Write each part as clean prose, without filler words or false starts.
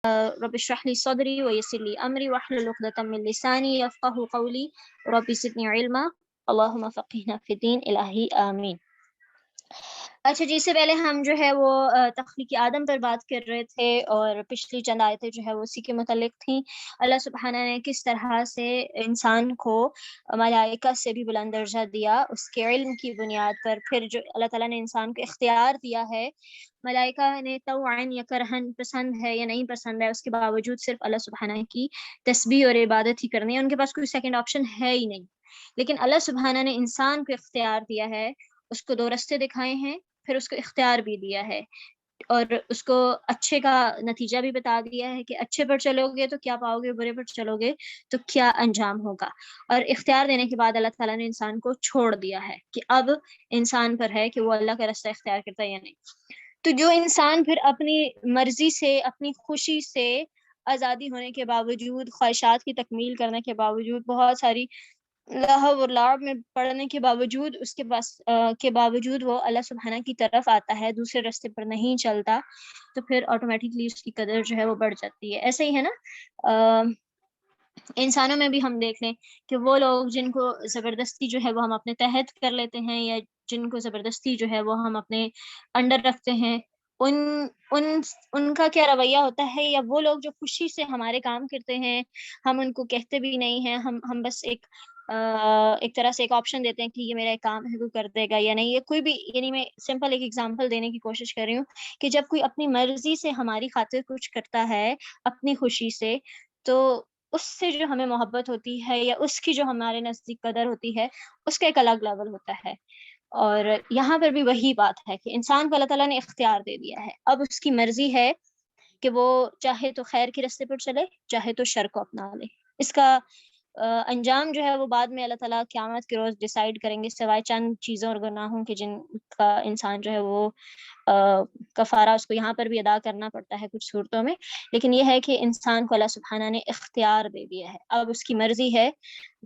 رب اشرح لي صدري ويسر لي امري واحلل عقدة من لساني يفقهوا قولي رب زدني علما اللهم فقهنا في الدين الہی آمین. اچھا جی، اس سے پہلے ہم جو ہے وہ تخلیق آدم پر بات کر رہے تھے، اور پچھلی چند آیتیں جو ہے وہ اسی کے متعلق تھیں. اللہ سبحانہ نے کس طرح سے انسان کو ملائکہ سے بھی بلند درجہ دیا اس کے علم کی بنیاد پر. پھر جو اللہ تعالیٰ نے انسان کو اختیار دیا ہے، ملائکہ نے طوعاً یا کرہن پسند ہے یا نہیں پسند ہے، اس کے باوجود صرف اللہ سبحانہ کی تسبیح اور عبادت ہی کرنی ہے. ان کے پاس کوئی سیکنڈ آپشن ہے ہی نہیں. لیکن اللہ سبحانہ نے انسان کو اختیار دیا ہے، اس کو دو رستے دکھائے ہیں، پھر اس کو اختیار بھی دیا ہے، اور اس کو اچھے کا نتیجہ بھی بتا دیا ہے کہ اچھے پر چلو گے تو کیا پاؤ گے، برے پر چلو گے تو کیا انجام ہوگا. اور اختیار دینے کے بعد اللہ تعالیٰ نے انسان کو چھوڑ دیا ہے کہ اب انسان پر ہے کہ وہ اللہ کا رستہ اختیار کرتا ہے یا نہیں. تو جو انسان پھر اپنی مرضی سے، اپنی خوشی سے، آزادی ہونے کے باوجود، خواہشات کی تکمیل کرنے کے باوجود، بہت ساری لہو اور لعب میں پڑھنے کے باوجود، اس کے پاس کے باوجود وہ اللہ سبحانہ کی طرف آتا ہے، دوسرے راستے پر نہیں چلتا، تو پھر آٹومیٹکلی اس کی قدر جو ہے وہ بڑھ جاتی ہے. ایسے ہی ہے نا، انسانوں میں بھی ہم دیکھ لیں کہ وہ لوگ جن کو زبردستی جو ہے وہ ہم اپنے تحت کر لیتے ہیں، یا جن کو زبردستی جو ہے وہ ہم اپنے انڈر رکھتے ہیں، ان ان ان کا کیا رویہ ہوتا ہے، یا وہ لوگ جو خوشی سے ہمارے کام کرتے ہیں، ہم ان کو کہتے بھی نہیں ہیں، ہم بس ایک طرح سے ایک آپشن دیتے ہیں کہ یہ میرا ایک کام ہے، کوئی کر دے گا یا نہیں. یہ کوئی بھی، یعنی میں سمپل ایک ایگزامپل دینے کی کوشش کر رہی ہوں کہ جب کوئی اپنی مرضی سے ہماری خاطر کچھ کرتا ہے، اپنی خوشی سے، تو اس سے جو ہمیں محبت ہوتی ہے، یا اس کی جو ہمارے نزدیک قدر ہوتی ہے، اس کا ایک الگ لیول ہوتا ہے. اور یہاں پر بھی وہی بات ہے کہ انسان کو اللہ تعالیٰ نے اختیار دے دیا ہے، اب اس کی مرضی ہے کہ وہ چاہے تو خیر کے راستے پر چلے، چاہے تو شر کو اپنا لے. اس کا انجام جو ہے وہ بعد میں اللہ تعالیٰ قیامت کے روز ڈیسائیڈ کریں گے، سوائے چند چیزوں اور گناہوں کے جن کا انسان جو ہے وہ کفارہ اس کو یہاں پر بھی ادا کرنا پڑتا ہے کچھ صورتوں میں. لیکن یہ ہے کہ انسان کو اللہ سبحانہ نے اختیار دے دیا ہے، اب اس کی مرضی ہے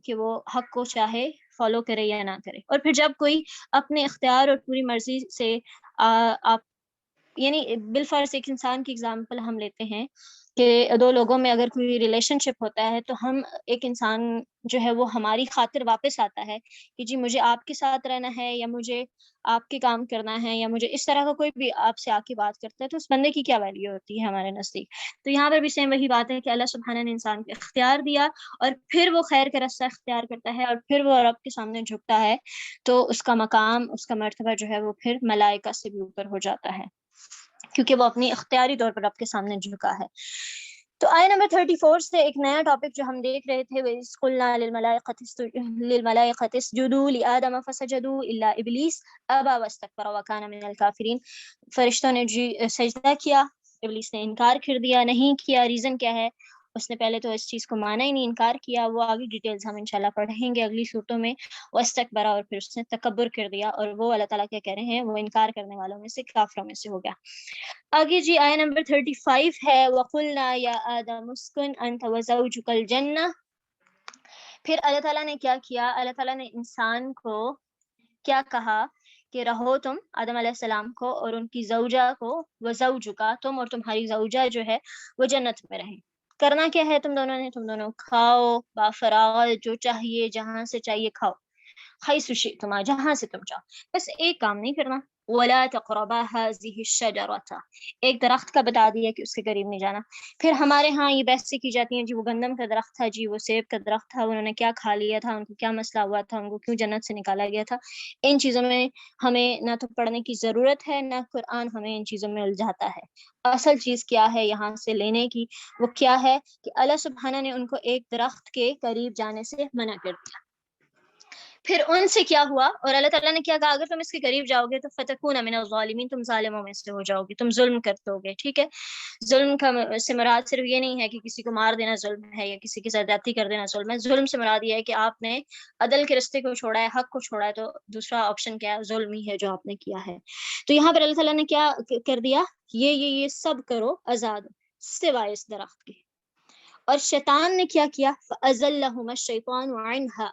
کہ وہ حق کو چاہے فالو کرے یا نہ کرے. اور پھر جب کوئی اپنے اختیار اور پوری مرضی سے آپ، یعنی بالفرض ایک انسان کی اگزامپل ہم لیتے ہیں کہ دو لوگوں میں اگر کوئی ریلیشن شپ ہوتا ہے، تو ہم ایک انسان جو ہے وہ ہماری خاطر واپس آتا ہے کہ جی مجھے آپ کے ساتھ رہنا ہے، یا مجھے آپ کے کام کرنا ہے، یا مجھے اس طرح کا کوئی بھی آپ سے آ کے بات کرتا ہے، تو اس بندے کی کیا ویلیو ہوتی ہے ہمارے نزدیک. تو یہاں پر بھی سیم وہی بات ہے کہ اللہ سبحانہ نے انسان کو اختیار دیا، اور پھر وہ خیر کا راستہ اختیار کرتا ہے، اور پھر وہ رب کے سامنے جھکتا ہے، تو اس کا مقام، اس کا مرتبہ جو ہے وہ پھر ملائکہ سے بھی اوپر ہو جاتا ہے، کیونکہ وہ اپنی اختیاری طور پر رب کے سامنے جھکا ہے. تو آیہ نمبر 34 سے ایک نیا ٹاپک جو ہم دیکھ رہے تھے، وَإِذْ قُلْنَا لِلْمَلَائِكَةِ اسْجُدُوا لِآدَمَ فَسَجَدُوا إِلَّا إِبْلِيسَ أَبَى وَاسْتَكْبَرَ وَكَانَ مِنَ الْكَافِرِينَ. فرشتوں نے جی سجدہ کیا، ابلیس نے انکار کر دیا، نہیں کیا. ریزن کیا ہے؟ اس نے پہلے تو اس چیز کو مانا ہی نہیں، انکار کیا. وہ آگے ڈیٹیلز ہم انشاءاللہ پڑھیں گے اگلی صورتوں میں. واستکبر، اور پھر اس نے تکبر کر دیا، اور وہ اللہ تعالیٰ کیا کہہ رہے ہیں، وہ انکار کرنے والوں میں سے، کافروں میں سے ہو گیا. آگے جی آیہ نمبر 35 ہے، وَقُلْنَا يَا آدَمُ اسْكُنْ أَنْتَ وَزَوْجُكَ الْجَنَّةَ. پھر اللہ تعالیٰ نے کیا کیا؟ اللہ تعالیٰ نے انسان کو کیا کہا کہ رہو تم، آدم علیہ السلام کو اور ان کی زوجہ کو، وزوجکا، تم اور تمہاری زوجہ جو ہے وہ جنت میں رہیں. کرنا کیا ہے تم دونوں نے؟ تم دونوں کھاؤ با فراغت، جو چاہیے جہاں سے چاہیے کھاؤ، حیث شئتما، جہاں سے تم چاہو. بس ایک کام نہیں کرنا، ولا تقربا هذه الشجرة، ایک درخت کا بتا دیا کہ اس کے قریب نہیں جانا. پھر ہمارے ہاں یہ بحثیں کی جاتی ہیں، جی وہ گندم کا درخت تھا، جی وہ سیب کا درخت تھا، انہوں نے کیا کھا لیا تھا، ان کو کیا مسئلہ ہوا تھا، ان کو کیوں جنت سے نکالا گیا تھا. ان چیزوں میں ہمیں نہ تو پڑھنے کی ضرورت ہے، نہ قرآن ہمیں ان چیزوں میں الجھاتا ہے. اصل چیز کیا ہے یہاں سے لینے کی، وہ کیا ہے کہ اللہ سبحانہ نے ان کو ایک درخت کے قریب جانے سے منع کر دیا. پھر ان سے کیا ہوا، اور اللہ تعالیٰ نے کیا کہا، اگر تم اس کے قریب جاؤ گے تو فتکون من الظالمین، تم ظالموں میں سے ہو جاؤ گے، تم ظلم کرتے ہوگے. ٹھیک ہے، ظلم کا سے مراد صرف یہ نہیں ہے کہ کسی کو مار دینا ظلم ہے، یا کسی کی زیادتی کر دینا ظلم ہے. ظلم سے مراد یہ ہے کہ آپ نے عدل کے راستے کو چھوڑا ہے، حق کو چھوڑا ہے، تو دوسرا آپشن کیا ہے؟ ظلم ہی ہے جو آپ نے کیا ہے. تو یہاں پر اللہ تعالیٰ نے کیا کر دیا، یہ سب کرو آزاد، سوائے اس درخت کے. اور شیطان نے کیا کیا، فَأَزَلَّهُمَا الشَّيْطَانُ عَنْهَا،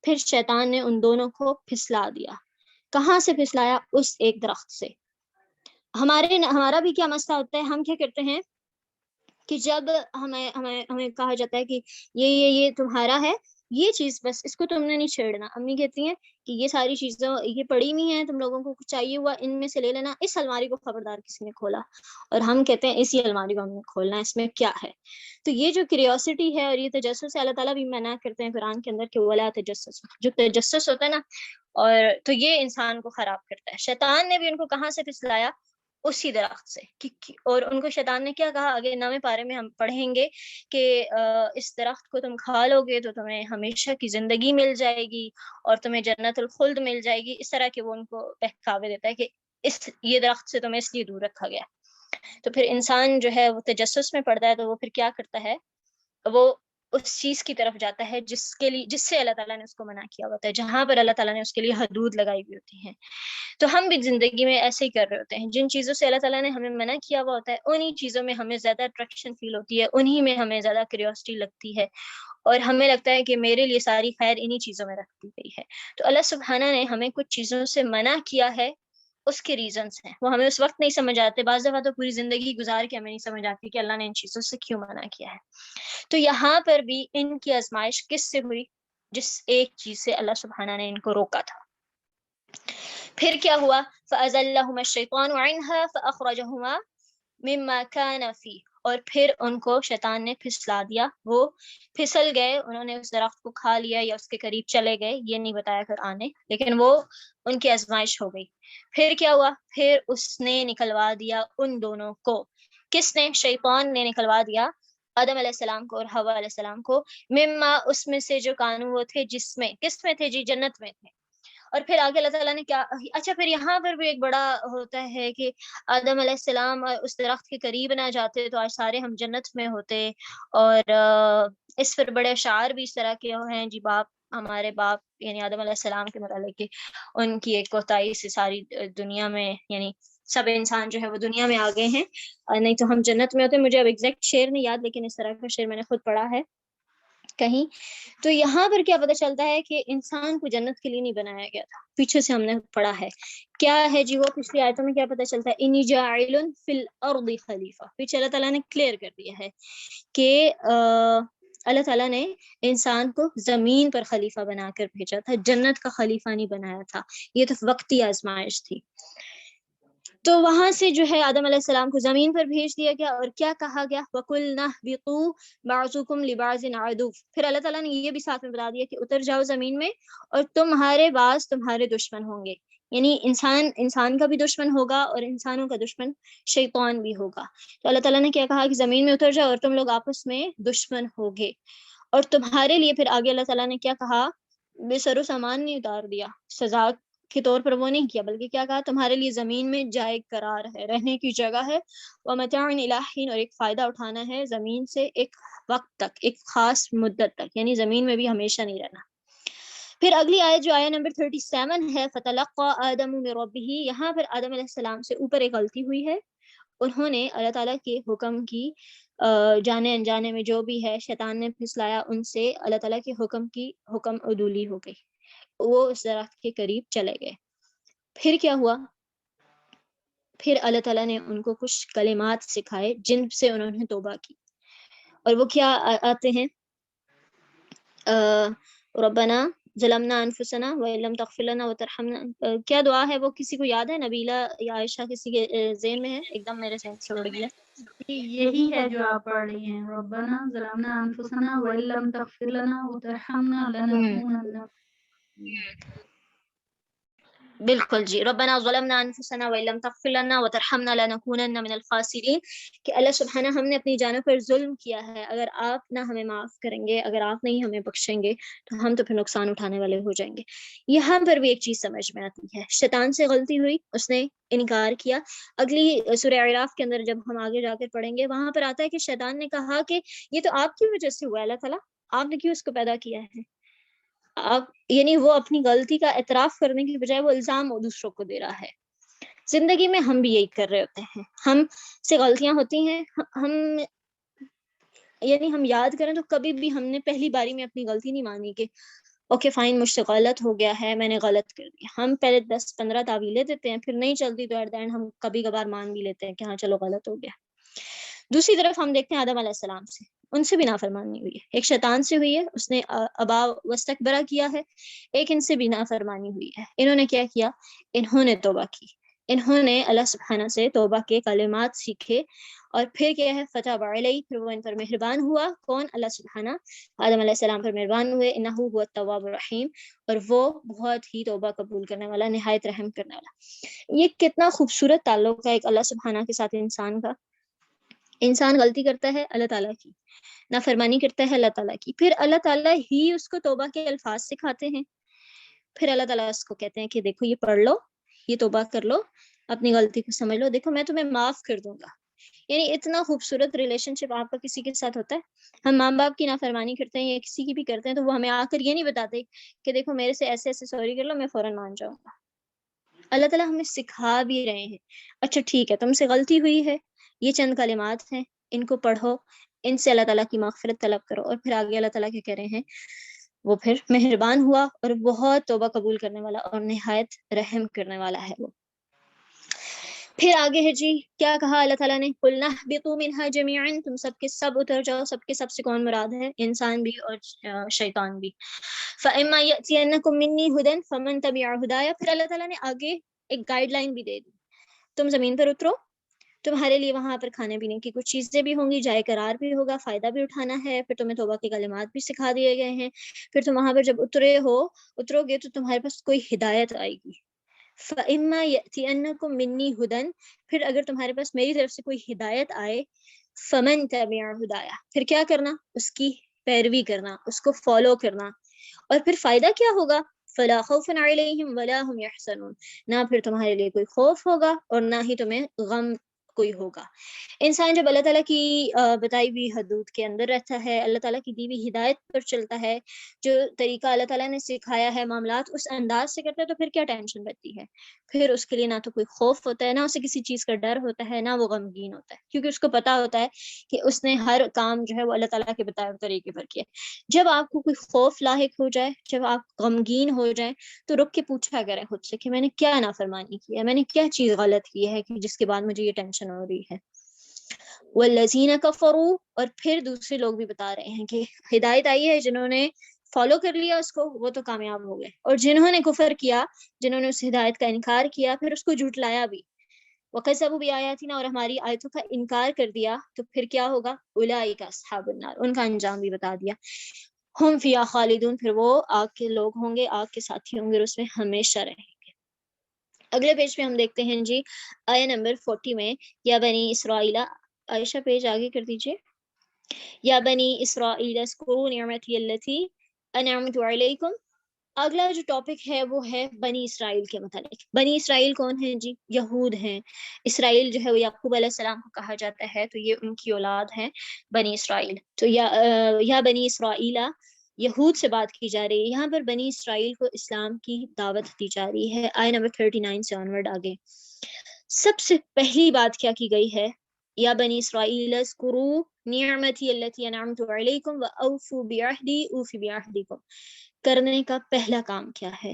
پھر شیطان نے ان دونوں کو پھسلا دیا. کہاں سے پھسلایا؟ اس ایک درخت سے. ہمارا بھی کیا مسئلہ ہوتا ہے، ہم کیا کرتے ہیں کہ جب ہمیں ہمیں ہمیں کہا جاتا ہے کہ یہ تمہارا ہے، یہ چیز بس اس کو تم نے نہیں چھیڑنا. امی کہتی ہیں کہ یہ ساری چیزیں یہ پڑی ہوئی ہیں، تم لوگوں کو کچھ چاہیے ہوا ان میں سے لے لینا. اس الماری کو خبردار کسی نے کھولا، اور ہم کہتے ہیں اسی الماری کو ہم نے کھولنا ہے، اس میں کیا ہے. تو یہ جو کیوریوسٹی ہے اور یہ تجسس ہے، اللہ تعالیٰ بھی منع کرتے ہیں قرآن کے اندر کہ ولا تجسس، جو تجسس ہوتا ہے نا، اور تو یہ انسان کو خراب کرتا ہے. شیطان نے بھی ان کو کہاں سے پھسلایا؟ اسی درخت سے. اور ان کو شیطان نے کیا کہا؟ آگے 9ویں پارے میں ہم پڑھیں گے کہ اس درخت کو تم کھا لو گے تو تمہیں ہمیشہ کی زندگی مل جائے گی اور تمہیں جنت الخلد مل جائے گی. اس طرح کے وہ ان کو بہکاوے دیتا ہے کہ یہ درخت سے تمہیں اس لیے دور رکھا گیا. تو پھر انسان جو ہے وہ تجسس میں پڑتا ہے، تو وہ پھر کیا کرتا ہے؟ وہ اس چیز کی طرف جاتا ہے جس سے اللہ تعالیٰ نے اس کو منع کیا ہوتا ہے، جہاں پر اللہ تعالیٰ نے اس کے لیے حدود لگائی ہوئی ہوتی ہیں. تو ہم بھی زندگی میں ایسے ہی کر رہے ہوتے ہیں، جن چیزوں سے اللہ تعالیٰ نے ہمیں منع کیا ہوا ہوتا ہے انہی چیزوں میں ہمیں زیادہ اٹریکشن فیل ہوتی ہے، انہی میں ہمیں زیادہ کیوریوسٹی لگتی ہے، اور ہمیں لگتا ہے کہ میرے لیے ساری خیر انہی چیزوں میں رکھ دی گئی ہے. تو اللہ سبحانہ نے ہمیں کچھ چیزوں سے منع کیا ہے، اس کے ریزنس ہیں، وہ ہمیں اس وقت نہیں سمجھ آتے. بعض دفعہ تو پوری زندگی گزار کے ہمیں نہیں سمجھ آتی کہ اللہ نے ان چیزوں سے کیوں منع کیا ہے. تو یہاں پر بھی ان کی آزمائش کس سے ہوئی؟ جس ایک چیز سے اللہ سبحانہ نے ان کو روکا تھا. پھر کیا ہوا؟ فَأَزَلَّهُمَا الشَّيْطَانُ عَنْهَا فَأَخْرَجَهُمَا مِمَّا كَانَ فِيهِ. اور پھر ان کو شیطان نے پھسلا دیا، وہ پھسل گئے، انہوں نے اس درخت کو کھا لیا یا اس کے قریب چلے گئے، یہ نہیں بتایا قرآن نے، لیکن وہ ان کی آزمائش ہو گئی. پھر کیا ہوا؟ پھر اس نے نکلوا دیا ان دونوں کو. کس نے؟ شیطان نے نکلوا دیا آدم علیہ السلام کو اور حوا علیہ السلام کو، مما اس میں سے جو کانو وہ تھے، جس میں، کس میں تھے جی؟ جنت میں تھے. اور پھر آگے اللہ تعالیٰ نے کیا، اچھا پھر یہاں پر بھی ایک بڑا ہوتا ہے کہ آدم علیہ السلام اس درخت کے قریب نہ جاتے تو آج سارے ہم جنت میں ہوتے. اور اس پر بڑے اشعار بھی اس طرح کے ہیں جی، باپ، ہمارے باپ یعنی آدم علیہ السلام کے متعلق کہ ان کی ایک کوتاہی سے ساری دنیا میں، یعنی سب انسان جو ہے وہ دنیا میں آ گئے ہیں، نہیں تو ہم جنت میں ہوتے. مجھے اب ایگزیکٹ شعر نہیں یاد، لیکن اس طرح کا شعر میں نے خود پڑھا ہے کہیں. تو یہاں پر کیا پتہ چلتا ہے کہ انسان کو جنت کے لیے نہیں بنایا گیا تھا. پیچھے سے ہم نے پڑھا ہے کیا ہے جی، وہ پچھلی آیتوں میں کیا پتہ چلتا ہے؟ انی جاعل فی الارض خلیفہ. پیچھے اللہ تعالیٰ نے کلیئر کر دیا ہے کہ اللہ تعالیٰ نے انسان کو زمین پر خلیفہ بنا کر بھیجا تھا، جنت کا خلیفہ نہیں بنایا تھا. یہ تو وقتی آزمائش تھی. تو وہاں سے جو ہے آدم علیہ السلام کو زمین پر بھیج دیا گیا، اور کیا کہا گیا؟ وَقُلْنَا اهْبِطُوا بَعْضُكُمْ لِبَعْضٍ عَدُوٌّ. پھر اللہ تعالیٰ نے یہ بھی ساتھ میں بتا دیا کہ اتر جاؤ زمین میں، اور تمہارے بعض تمہارے دشمن ہوں گے. یعنی انسان کا بھی دشمن ہوگا، اور انسانوں کا دشمن شیطان بھی ہوگا. تو اللہ تعالیٰ نے کیا کہا کہ زمین میں اتر جاؤ اور تم لوگ آپس میں دشمن ہوگے. اور تمہارے لیے پھر آگے اللہ تعالیٰ نے کیا کہا؟ بے سر و سامان نہیں اتار دیا، سزا کے طور پر وہ نہیں کیا، بلکہ کیا کہا؟ تمہارے لیے زمین میں جائے قرار ہے، رہنے کی جگہ ہے، وَمَتَاعٌ إِلَىٰ حِينٍ. اور ایک فائدہ اٹھانا ہے زمین سے ایک وقت تک، ایک خاص مدت تک، یعنی زمین میں بھی ہمیشہ نہیں رہنا. پھر اگلی آیت جو آیت نمبر 37 ہے، فَتَلَقَّىٰ آدَمُ مِن رَبِّهِ. یہاں پر آدم علیہ السلام سے اوپر ایک غلطی ہوئی ہے. انہوں نے اللہ تعالیٰ کے حکم کی جانے انجانے میں جو بھی ہے شیطان نے پھسلایا ان سے، اللہ تعالیٰ کے حکم عدولی ہو گئی، وہ اس درخت کے قریب چلے گئے. پھر کیا ہوا؟ پھر اللہ تعالیٰ نے ان کو کچھ کلمات سکھائے جن سے انہوں نے توبہ کی، اور وہ کیا آتے ہیں؟ ربنا ظلمنا انفسنا وان لم تغفر لنا وترحمنا. کیا دعا ہے وہ؟ کسی کو یاد ہے؟ نبیلہ یا عائشہ کسی کے ذہن میں ہے؟ ایک دم میرے ذہن سے اڑ گیا. یہی ہے جو آپ پڑھ رہی ہیں، ربنا ظلمنا انفسنا وان لم تغفر لنا وترحمنا لنکونن. بالکل جی، ربنا ظلمنا انفسنا وان لم تغفر لنا وترحمنا لنکونن من الخاسرین. کہ اللہ سبحانہ ہم نے اپنی جانوں پر ظلم کیا ہے، اگر آپ نہ ہمیں معاف کریں گے، اگر آپ نہیں ہمیں بخشیں گے تو ہم تو پھر نقصان اٹھانے والے ہو جائیں گے. یہاں پر بھی ایک چیز سمجھ میں آتی ہے، شیطان سے غلطی ہوئی، اس نے انکار کیا. اگلی سورہ اعراف کے اندر جب ہم آگے جا کر پڑھیں گے، وہاں پر آتا ہے کہ شیطان نے کہا کہ یہ تو آپ کی وجہ سے ہوا ہے، اللہ تعالیٰ آپ نے کیوں اس کو پیدا کیا ہے؟ آپ یعنی وہ اپنی غلطی کا اعتراف کرنے کی بجائے وہ الزام دوسروں کو دے رہا ہے. زندگی میں ہم بھی یہی کر رہے ہوتے ہیں، ہم سے غلطیاں ہوتی ہیں، ہم یعنی ہم یاد کریں تو کبھی بھی ہم نے پہلی باری میں اپنی غلطی نہیں مانی کہ اوکے فائن مجھ سے غلط ہو گیا ہے، میں نے غلط کر دیا. ہم پہلے 10-15 تعویلیں دیتے ہیں، پھر نہیں چلتی تو ایٹ دا اینڈ ہم کبھی کبھار مان بھی لیتے ہیں کہ ہاں چلو غلط ہو گیا. دوسری طرف ہم دیکھتے ہیں آدم علیہ السلام سے، ان سے بھی نافرمانی ہوئی ہے، ایک شیطان سے ہوئی ہے، اس نے ابا واستکبرا کیا ہے، ایک ان سے بھی نافرمانی ہوئی ہے۔ انہوں نے کیا کیا؟ انہوں نے توبہ کی، انہوں نے اللہ سبحانہ سے توبہ کے کلمات سیکھے، اور پھر کیا ہے؟ فتح علیہ، پھر وہ ان پر مہربان ہوا۔ کون؟ اللہ سبحانہ آدم علیہ السلام پر مہربان ہوئے۔ انہ هو التواب الرحیم، اور وہ بہت ہی توبہ قبول کرنے والا، نہایت رحم کرنے والا۔ یہ کتنا خوبصورت تعلق ہے ایک اللہ سبحانہ کے ساتھ انسان کا۔ انسان غلطی کرتا ہے اللہ تعالیٰ کی، نافرمانی کرتا ہے اللہ تعالیٰ کی، پھر اللہ تعالیٰ ہی اس کو توبہ کے الفاظ سکھاتے ہیں، پھر اللہ تعالیٰ اس کو کہتے ہیں کہ دیکھو یہ پڑھ لو، یہ توبہ کر لو، اپنی غلطی کو سمجھ لو، دیکھو میں تمہیں معاف کر دوں گا۔ یعنی اتنا خوبصورت ریلیشن شپ آپ کا کسی کے ساتھ ہوتا ہے۔ ہم ماں باپ کی نافرمانی کرتے ہیں یا کسی کی بھی کرتے ہیں تو وہ ہمیں آ کر یہ نہیں بتاتے کہ دیکھو میرے سے ایسے ایسے سوری کر لو، میں فوراً مان جاؤں گا۔ اللہ تعالیٰ ہمیں سکھا بھی رہے ہیں، اچھا ٹھیک ہے تم سے غلطی ہوئی ہے، یہ چند کلمات ہیں، ان کو پڑھو، ان سے اللہ تعالیٰ کی مغفرت طلب کرو، اور پھر آگے اللہ تعالیٰ کیا کہہ رہے ہیں؟ وہ پھر مہربان ہوا اور بہت توبہ قبول کرنے والا اور نہایت رحم کرنے والا ہے وہ۔ پھر آگے ہے جی کیا کہا اللہ تعالیٰ نے؟ قُلْنَا اهْبِطُوا مِنْهَا جَمِيعًا، تم سب کے سب اتر جاؤ، سب کے سب سے کون مراد ہے؟ انسان بھی اور شیطان بھی۔ فَإِمَّا يَأْتِيَنَّكُم مِّنِّي هُدًى فَمَن تَبِعَ هُدَايَ، پھر اللہ تعالیٰ نے آگے ایک گائیڈ لائن بھی دے دی، تم زمین پر اترو، تمہارے لیے وہاں پر کھانے پینے کی کچھ چیزیں بھی ہوں گی، جائے قرار بھی ہوگا، فائدہ بھی اٹھانا ہے، پھر تمہیں توبہ کے کلمات بھی سکھا دیے گئے ہیں، پھر تم وہاں پر جب اترو گے تو تمہارے پاس کوئی ہدایت آئے گی۔ فَإِمَّا يَأْتِيَنَّكُم مِّنِّي هُدًى، پھر اگر تمہارے پاس میری طرف سے کوئی ہدایت آئے، فَمَن تَبِعَ هُدَايَ، پھر کیا کرنا؟ اس کی پیروی کرنا، اس کو فالو کرنا، اور پھر فائدہ کیا ہوگا؟ فَلَا خَوْفٌ عَلَيْهِمْ وَلَا هُمْ يَحْزَنُونَ، نہ پھر تمہارے لیے کوئی خوف ہوگا اور نہ ہی تمہیں غم کوئی ہوگا۔ انسان جب اللہ تعالیٰ کی بتائی ہوئی حدود کے اندر رہتا ہے، اللہ تعالیٰ کی دی ہوئی ہدایت پر چلتا ہے، جو طریقہ اللہ تعالیٰ نے سکھایا ہے، معاملات اس انداز سے کرتا ہے، تو پھر کیا ٹینشن رہتی ہے؟ پھر اس کے لیے نہ تو کوئی خوف ہوتا ہے، نہ اسے کسی چیز کا ڈر ہوتا ہے، نہ وہ غمگین ہوتا ہے، کیونکہ اس کو پتا ہوتا ہے کہ اس نے ہر کام جو ہے وہ اللہ تعالیٰ کے بتائے ہوئے طریقے پر کیا۔ جب آپ کو کوئی خوف لاحق ہو جائے، جب آپ غمگین ہو جائیں، تو رک کے پوچھا کریں خود سے کہ میں نے کیا نافرمانی کی ہے، میں نے کیا چیز غلط کی ہے کہ جس کے بعد مجھے یہ ٹینشن ہو رہی ہے۔ والذین کفروا، اور پھر دوسرے لوگ بھی بتا رہے ہیں کہ ہدایت آئی ہے، جنہوں نے فالو کر لیا اس کو وہ تو کامیاب ہو گئے، اور جنہوں نے کفر کیا، جنہوں نے اس ہدایت کا انکار کیا، پھر اس کو جھٹلایا بھی، وَكَذَّبُوا بِآيَاتِنَا، اور ہماری آیتوں کا انکار کر دیا، تو پھر کیا ہوگا؟ اولئک اصحاب النار، ان کا انجام بھی بتا دیا، ہم فیہا خالدون، پھر وہ آگ کے لوگ ہوں گے، آگ کے ساتھی ہوں گے، اور اس میں ہمیشہ رہیں گے۔ اگلے پیج پہ ہم دیکھتے ہیں جی آیہ نمبر 40 میں، یا بنی اسرائیل، عائشہ پیج آگے کر دیجئے، یا بنی اسرائیل اذکروا نعمتی التی انعمت علیکم۔ اگلا جو ٹاپک ہے وہ ہے بنی اسرائیل کے متعلق۔ بنی اسرائیل کون ہیں جی؟ یہود ہیں۔ اسرائیل جو ہے وہ یعقوب علیہ السلام کو کہا جاتا ہے، تو یہ ان کی اولاد ہیں بنی اسرائیل۔ تو یا بنی اسرائیل، یہود سے بات کی جا رہی ہے، یہاں پر بنی اسرائیل کو اسلام کی دعوت دی جا رہی ہے۔ آیہ نمبر 39 سے آنورڈ آگے سب سے پہلی بات کیا کی گئی ہے؟ یا بنی اسرائیل اذکروا نعمتی التی انعمت علیکم واوفوا بعہدی اوف بعہدکم۔ کرنے کا پہلا کام کیا ہے؟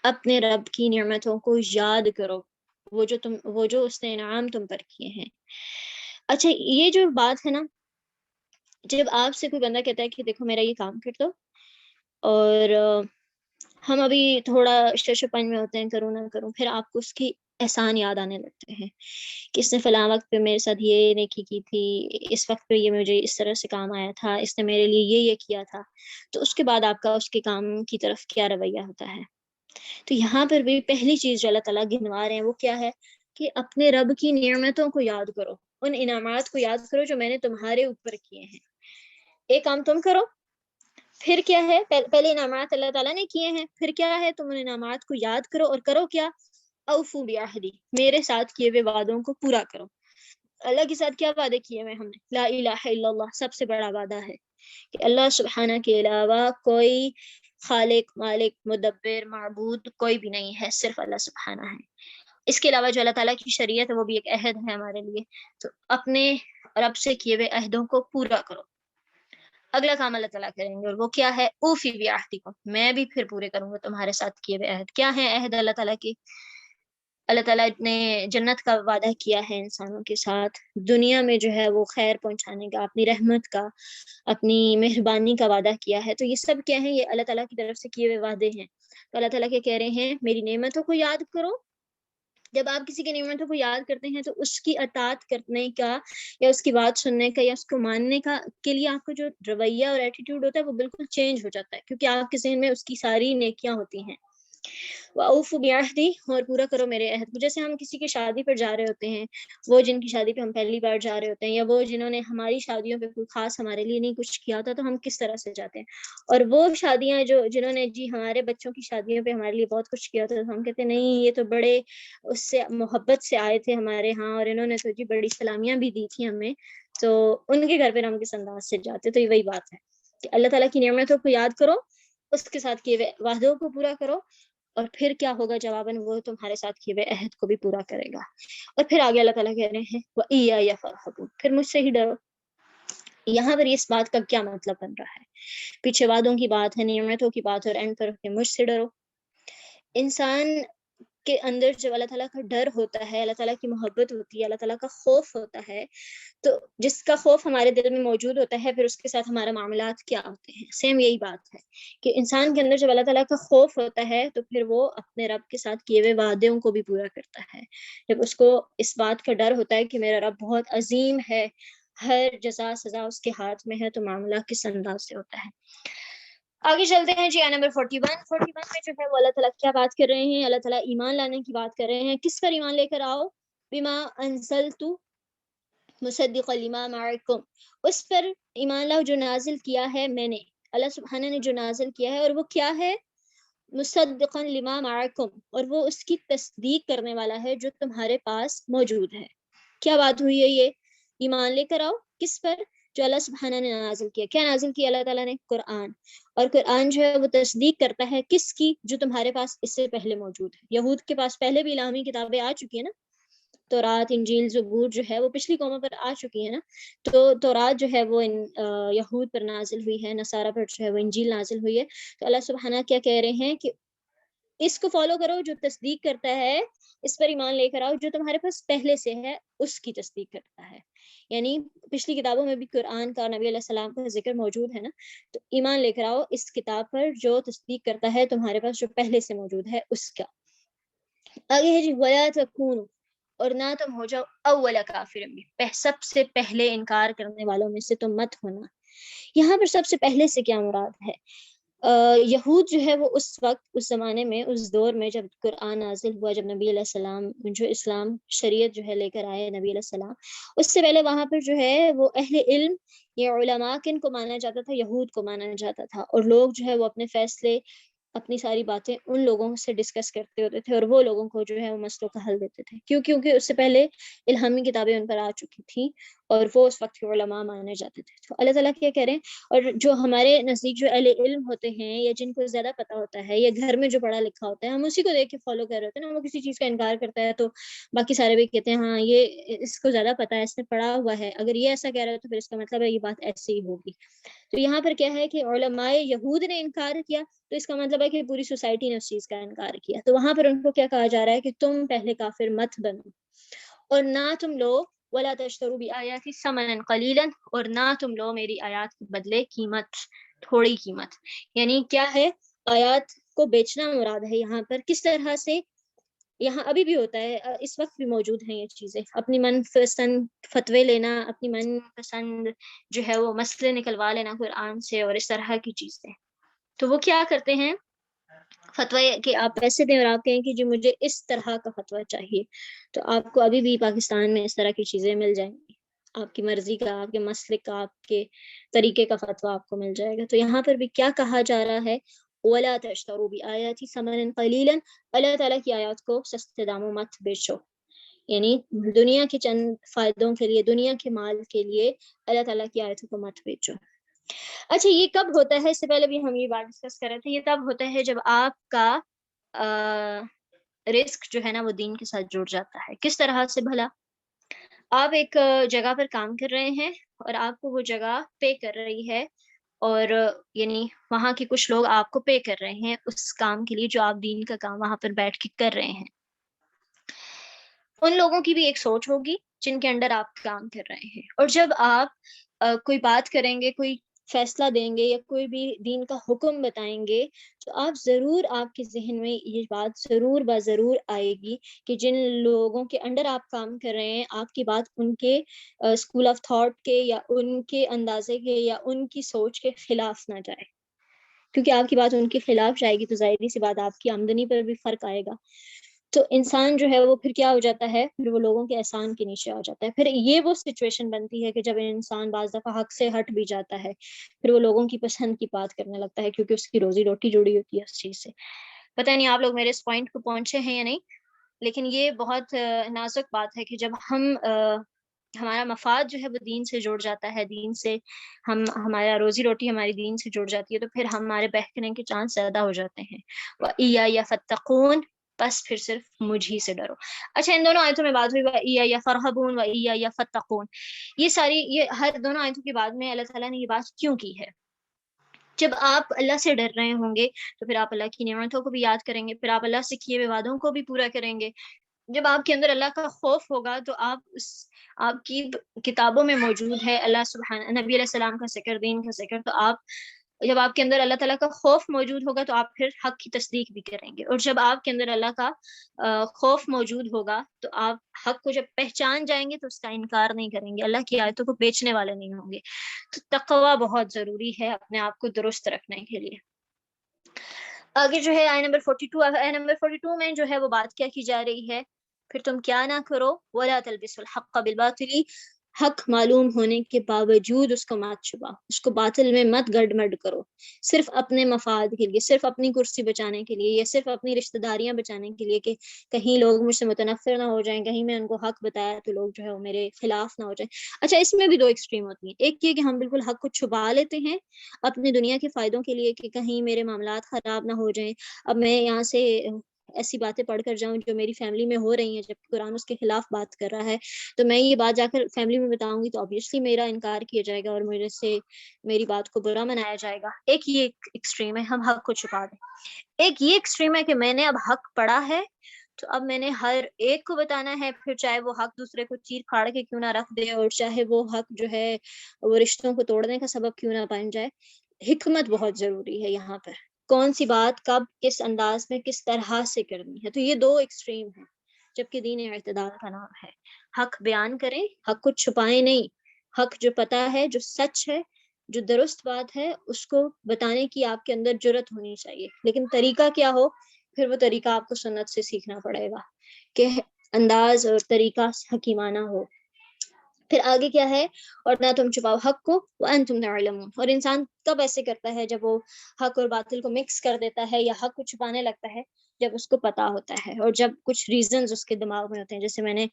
اپنے رب کی نعمتوں کو یاد کرو، وہ جو اس نے انعام تم پر کیے ہیں۔ اچھا یہ جو بات ہے نا، جب آپ سے کوئی بندہ کہتا ہے کہ دیکھو میرا یہ کام کر دو، اور ہم ابھی تھوڑا ششپن میں ہوتے ہیں، کروں نہ کروں، پھر آپ کو اس کی احسان یاد آنے لگتے ہیں کہ اس نے فلاں وقت پہ میرے ساتھ یہ نیکی کی تھی، اس وقت پہ یہ مجھے اس طرح سے کام آیا تھا، اس نے میرے لیے یہ کیا تھا، تو اس کے بعد آپ کا اس کے کام کی طرف کیا رویہ ہوتا ہے؟ تو یہاں پر بھی پہلی چیز جو اللہ تعالیٰ گنوا رہے ہیں وہ کیا ہے؟ کہ اپنے رب کی نعمتوں کو یاد کرو، ان انعامات کو یاد کرو جو میں نے تمہارے اوپر کیے ہیں۔ ایک کام تم کرو، پھر کیا ہے؟ پہلے انعامات اللہ تعالیٰ نے کیے ہیں، پھر کیا ہے؟ تم ان انعامات کو یاد کرو، اور کرو کیا؟ اوفو بعہدی، میرے ساتھ کیے ہوئے وعدوں کو پورا کرو۔ اللہ کے ساتھ کیا وعدے کیے ہوئے ہم نے؟ لا الہ الا اللہ، سب سے بڑا وعدہ ہے کہ اللہ سبحانہ کے علاوہ کوئی خالق، مالک، مدبر، معبود کوئی بھی نہیں ہے، صرف اللہ سبحانہ ہے۔ اس کے علاوہ جو اللہ تعالیٰ کی شریعت ہے وہ بھی ایک عہد ہے ہمارے لیے، تو اپنے رب سے کیے ہوئے عہدوں کو پورا کرو۔ اگلا کام اللہ تعالیٰ کریں گے، اور وہ کیا ہے؟ اوفی بعہدکم، میں بھی پھر پورے کروں گا تمہارے ساتھ کیے ہوئے عہد۔ کیا ہے عہد اللہ تعالیٰ کی؟ اللہ تعالیٰ نے جنت کا وعدہ کیا ہے انسانوں کے ساتھ، دنیا میں جو ہے وہ خیر پہنچانے کا، اپنی رحمت کا، اپنی مہربانی کا وعدہ کیا ہے. تو یہ سب کیا ہیں؟ یہ اللہ تعالیٰ کی طرف سے کیے ہوئے وعدے ہیں. تو اللہ تعالیٰ کیا کہہ رہے ہیں؟ میری نعمتوں کو یاد کرو. جب آپ کسی کی نعمتوں کو یاد کرتے ہیں تو اس کی اطاعت کرنے کا یا اس کی بات سننے کا یا اس کو ماننے کا کے لیے آپ کا جو رویہ اور ایٹیٹیوڈ ہوتا ہے وہ بالکل چینج ہو جاتا ہے، کیونکہ آپ کے ذہن میں اس کی ساری نیکیاں ہوتی ہیں. وَأَوْفُوا بِعَهْدِي، اور پورا کرو میرے عہد کو. جیسے ہم کسی کی شادی پر جا رہے ہوتے ہیں، وہ جن کی شادی پہ ہم پہلی بار جا رہے ہوتے ہیں، یا وہ جنہوں نے ہماری شادیوں پہ کوئی خاص ہمارے لیے نہیں کچھ کیا ہوتا، تو ہم کس طرح سے جاتے ہیں. اور وہ شادیاں جنہوں نے جی ہمارے بچوں کی شادیوں پہ ہمارے لیے بہت کچھ کیا ہوتا، تو ہم کہتے ہیں نہیں یہ تو بڑے اس سے محبت سے آئے تھے ہمارے ہاں، اور انہوں نے تو جی بڑی سلامیاں بھی دی تھیں ہمیں، تو ان کے گھر پہ ہم کس انداز سے جاتے. تو یہ وہی بات ہے کہ اللہ تعالیٰ کی نعمتوں کو یاد کرو، اس کے ساتھ کیے ہوئے وعدوں کو پورا کرو، اور پھر کیا ہوگا جواباً؟ وہ تمہارے ساتھ کیے ہوئے عہد کو بھی پورا کرے گا. اور پھر آگے اللہ تعالیٰ کہہ رہے ہیں وَإِيَّايَ فَارْهَبُونِ، پھر مجھ سے ہی ڈرو. یہاں پر اس بات کا کیا مطلب بن رہا ہے؟ پیچھے وعدوں کی بات ہے، نعمتوں کی بات ہے، اور اینڈ پر کہ مجھ سے ڈرو. انسان کے اندر جب اللہ تعالیٰ کا ڈر ہوتا ہے، اللہ تعالیٰ کی محبت ہوتی ہے، اللہ تعالیٰ کا خوف ہوتا ہے، تو جس کا خوف ہمارے دل میں موجود ہوتا ہے، پھر اس کے ساتھ ہمارے معاملات کیا ہوتے ہیں؟ سیم یہی بات ہے کہ انسان کے اندر جب اللہ تعالیٰ کا خوف ہوتا ہے تو پھر وہ اپنے رب کے ساتھ کیے ہوئے وعدوں کو بھی پورا کرتا ہے. جب اس کو اس بات کا ڈر ہوتا ہے کہ میرا رب بہت عظیم ہے، ہر جزا سزا اس کے ہاتھ میں ہے، تو معاملہ کس انداز سے ہوتا ہے. آگے چلتے ہیں جی. نمبر 41 میں جو ہے وہ اللہ تعالیٰ کیا بات کر رہے ہیں؟ اللہ تعالیٰ ایمان لانے کی بات کر رہے ہیں. کس پر ایمان لے کر آؤ؟ بما انزلت مصدق لما معکم، اس پر ایمان لاؤ جو نازل کیا ہے میں نے، اللہ سبحانہ نے جو نازل کیا ہے، اور وہ کیا ہے؟ مصدقا لما معکم، اور وہ اس کی تصدیق کرنے والا ہے جو تمہارے پاس موجود ہے. کیا بات ہوئی ہے؟ یہ ایمان لے کر آؤ کس پر؟ جو اللہ سبحانہ نے نازل کیا. کیا نازل کیا اللہ تعالیٰ نے؟ قرآن. اور قرآن جو ہے وہ تصدیق کرتا ہے کس کی؟ جو تمہارے پاس اس سے پہلے موجود ہے. یہود کے پاس پہلے بھی الہامی کتابیں آ چکی ہیں نا، تورات، انجیل، زبور جو ہے وہ پچھلی قوموں پر آ چکی ہے نا. تو تورات جو ہے وہ یہود پر نازل ہوئی ہے، نصارہ پر جو ہے وہ انجیل نازل ہوئی ہے. تو اللہ سبحانہ کیا کہہ رہے ہیں کہ اس کو فالو کرو جو تصدیق کرتا ہے، اس پر ایمان لے کر آؤ جو تمہارے پاس پہلے سے ہے اس کی تصدیق کرتا ہے. یعنی پچھلی کتابوں میں بھی قرآن کا، نبی علیہ السلام کا ذکر موجود ہے نا، تو ایمان لے کر آؤ اس کتاب پر جو تصدیق کرتا ہے تمہارے پاس جو پہلے سے موجود ہے اس کا. آگے ہے جی وَلَا تَكُونُوا، اور نہ تم ہو جاؤ اول کافر بھی، سب سے پہلے انکار کرنے والوں میں سے تم مت ہونا. یہاں پر سب سے پہلے سے کیا مراد ہے؟ یہود جو ہے وہ اس وقت، اس زمانے میں، اس دور میں جب قرآن نازل ہوا، جب نبی علیہ السلام جو اسلام شریعت جو ہے لے کر آئے نبی علیہ السلام، اس سے پہلے وہاں پر جو ہے وہ اہل علم یا علماء کن کو مانا جاتا تھا؟ یہود کو مانا جاتا تھا. اور لوگ جو ہے وہ اپنے فیصلے، اپنی ساری باتیں ان لوگوں سے ڈسکس کرتے ہوتے تھے، اور وہ لوگوں کو جو ہے وہ مسئلوں کا حل دیتے تھے. کیونکہ اس سے پہلے الہامی کتابیں ان پر آ چکی تھیں اور وہ اس وقت کے علماء مانے جاتے تھے. تو اللہ تعالیٰ کیا کہہ رہے ہیں؟ اور جو ہمارے نزدیک جو اہل علم ہوتے ہیں یا جن کو زیادہ پتہ ہوتا ہے یا گھر میں جو پڑھا لکھا ہوتا ہے، ہم اسی کو دیکھ کے فالو کر رہے ہوتے ہیں نا. وہ کسی چیز کا انکار کرتا ہے تو باقی سارے بھی کہتے ہیں ہاں یہ اس کو زیادہ پتہ ہے، اس نے پڑھا ہوا ہے، اگر یہ ایسا کہہ رہا ہے تو پھر اس کا مطلب ہے یہ بات ایسے ہی ہوگی. تو یہاں پر کیا ہے کہ علماء یہود نے انکار کیا، تو اس کا مطلب ہے کہ پوری سوسائٹی نے اس چیز کا انکار کیا. تو وہاں پر ان کو کیا کہا جا رہا ہے کہ تم پہلے کافر مت بنو، اور نہ تم لوگ وَلَا تَشْتَرُوا بِآيَاتِي ثَمَنًا قَلِيلًا، اور نہ تم لو میری آیات کے بدلے قیمت، تھوڑی قیمت. یعنی کیا ہے؟ آیات کو بیچنا مراد ہے یہاں پر. کس طرح سے؟ یہاں ابھی بھی ہوتا ہے، اس وقت بھی موجود ہیں یہ چیزیں. اپنی من پسند فتوے لینا، اپنی من پسند جو ہے وہ مسئلے نکلوا لینا قرآن سے، اور اس طرح کی چیزیں. تو وہ کیا کرتے ہیں؟ فتوی کہ آپ پیسے دیں اور آپ کہیں کہ جی مجھے اس طرح کا فتویٰ چاہیے. تو آپ کو ابھی بھی پاکستان میں اس طرح کی چیزیں مل جائیں گی، آپ کی مرضی کا، آپ کے مسلک کا، آپ کے طریقے کا فتویٰ آپ کو مل جائے گا. تو یہاں پر بھی کیا کہا جا رہا ہے؟ وَلَا تَشْتَرُوا بِآيَاتِي ثَمَنًا قَلِيلًا، اللہ تعالیٰ کی آیات کو سستے داموں مت بیچو. یعنی دنیا کے چند فائدوں کے لیے، دنیا کے مال کے لیے اللہ تعالیٰ کی آیتوں کو مت بیچو. اچھا یہ کب ہوتا ہے؟ اس سے پہلے بھی ہم یہ بات ڈسکس کر رہے تھے. یہ تب ہوتا ہے جب آپ کا رزق جو ہے نا وہ دین کے ساتھ جڑ جاتا ہے. کس طرح سے بھلا؟ آپ ایک جگہ پر کام کر رہے ہیں اور آپ کو وہ جگہ پے کر رہی ہے، اور یعنی وہاں کے کچھ لوگ آپ کو پے کر رہے ہیں اس کام کے لیے جو آپ دین کا کام وہاں پر بیٹھ کے کر رہے ہیں. ان لوگوں کی بھی ایک سوچ ہوگی جن کے انڈر آپ کام کر رہے ہیں. اور جب آپ کوئی بات کریں گے، کوئی فیصلہ دیں گے یا کوئی بھی دین کا حکم بتائیں گے، تو آپ ضرور، آپ کے ذہن میں یہ بات ضرور ضرور آئے گی کہ جن لوگوں کے انڈر آپ کام کر رہے ہیں، آپ کی بات ان کے اسکول آف تھاٹ کے یا ان کے اندازے کے یا ان کی سوچ کے خلاف نہ جائے. کیونکہ آپ کی بات ان کے خلاف جائے گی تو ظاہری سی بات آپ کی آمدنی پر بھی فرق آئے گا. تو انسان جو ہے وہ پھر کیا ہو جاتا ہے، پھر وہ لوگوں کے احسان کے نیچے آ جاتا ہے. پھر یہ وہ سچویشن بنتی ہے کہ جب انسان بعض دفعہ حق سے ہٹ بھی جاتا ہے، پھر وہ لوگوں کی پسند کی بات کرنے لگتا ہے، کیونکہ اس کی روزی روٹی جڑی ہوتی ہے اس چیز سے. پتہ نہیں آپ لوگ میرے اس پوائنٹ کو پہنچے ہیں یا نہیں، لیکن یہ بہت نازک بات ہے کہ جب ہمارا مفاد جو ہے وہ دین سے جڑ جاتا ہے، دین سے ہمارا روزی روٹی ہماری دین سے جڑ جاتی ہے، تو پھر ہمارے بہکنے کے چانس زیادہ ہو جاتے ہیں. وَإِيَّايَ فَاتَّقُونِ، بس پھر صرف مجھ ہی سے ڈرو. اچھا، ان دونوں آیتوں میں بات ہوئی وَإِيَّايَ فَارْهَبُونَ وَإِيَّايَ فَاتَّقُونَ. یہ ہر دونوں آیتوں کے بعد میں اللہ تعالیٰ نے یہ بات کیوں کی ہے؟ جب آپ اللہ سے ڈر رہے ہوں گے تو پھر آپ اللہ کی نعمتوں کو بھی یاد کریں گے، پھر آپ اللہ سے کیے ہوئے وعدوں کو بھی پورا کریں گے. جب آپ کے اندر اللہ کا خوف ہوگا تو آپ کی کتابوں میں موجود ہے اللہ سبحانہ، نبی علیہ السلام کا ذکر، دین کا ذکر. تو جب آپ کے اندر اللہ تعالیٰ کا خوف موجود ہوگا تو آپ پھر حق کی تصدیق بھی کریں گے. اور جب آپ کے اندر اللہ کا خوف موجود ہوگا تو آپ حق کو جب پہچان جائیں گے تو اس کا انکار نہیں کریں گے، اللہ کی آیتوں کو بیچنے والے نہیں ہوں گے. تو تقوی بہت ضروری ہے اپنے آپ کو درست رکھنے کے لیے. آگے جو ہے آیت نمبر 42 میں جو ہے وہ بات کیا کی جا رہی ہے، پھر تم کیا نہ کرو، وَلَا تَلْبِسُوا الْحَقَّ بِالْبَاطِلِ، حق معلوم ہونے کے باوجود اس کو مت چھپا، اس کو باطل میں مت گڑمڑ کرو، صرف اپنے مفاد کے لیے، صرف اپنی کرسی بچانے کے لیے یا صرف اپنی رشتہ داریاں بچانے کے لیے کہ کہیں لوگ مجھ سے متنفر نہ ہو جائیں، کہیں میں ان کو حق بتایا تو لوگ جو ہے وہ میرے خلاف نہ ہو جائیں. اچھا، اس میں بھی دو ایکسٹریم ہوتی ہیں. ایک یہ کہ ہم بالکل حق کو چھپا لیتے ہیں اپنی دنیا کے فائدوں کے لیے کہ کہیں میرے معاملات خراب نہ ہو جائیں، اب میں یہاں سے ایسی باتیں پڑھ کر جاؤں جو میری فیملی میں ہو رہی ہیں جبکہ قرآن اس کے خلاف بات کر رہا ہے، تو میں یہ بات جا کر فیملی میں بتاؤں گی تو obviously میرا انکار کیا جائے گا اور میرے سے میری بات کو برا منایا جائے گا. ایک یہ ایکسٹریم ہے ہم حق کو چھپا دیں. ایک یہ ایکسٹریم ہے کہ میں نے اب حق پڑھا ہے تو اب میں نے ہر ایک کو بتانا ہے، پھر چاہے وہ حق دوسرے کو چیر پھاڑ کے کیوں نہ رکھ دے اور چاہے وہ حق جو ہے وہ رشتوں کو توڑنے کا سبب کیوں نہ بن جائے. حکمت بہت ضروری ہے یہاں پر، کون سی بات کب کس انداز میں کس طرح سے کرنی ہے. تو یہ دو ایکسٹریم ہیں، جبکہ دین اعتدال کا نام ہے. حق بیان کریں، حق کو چھپائیں نہیں، حق جو پتہ ہے، جو سچ ہے، جو درست بات ہے اس کو بتانے کی آپ کے اندر جرت ہونی چاہیے. لیکن طریقہ کیا ہو، پھر وہ طریقہ آپ کو سنت سے سیکھنا پڑے گا کہ انداز اور طریقہ حکیمانہ ہو. پھر آگے کیا ہے، اور نہ تم چھپاؤ حق کو وانتم تعلمون. اور انسان کب ایسے کرتا ہے جب وہ حق اور باطل کو مکس کر دیتا ہے یا حق کو چھپانے لگتا ہے، جب اس کو پتا ہوتا ہے اور جب کچھ ریزنز اس کے دماغ میں ہوتے ہیں. جیسے میں نے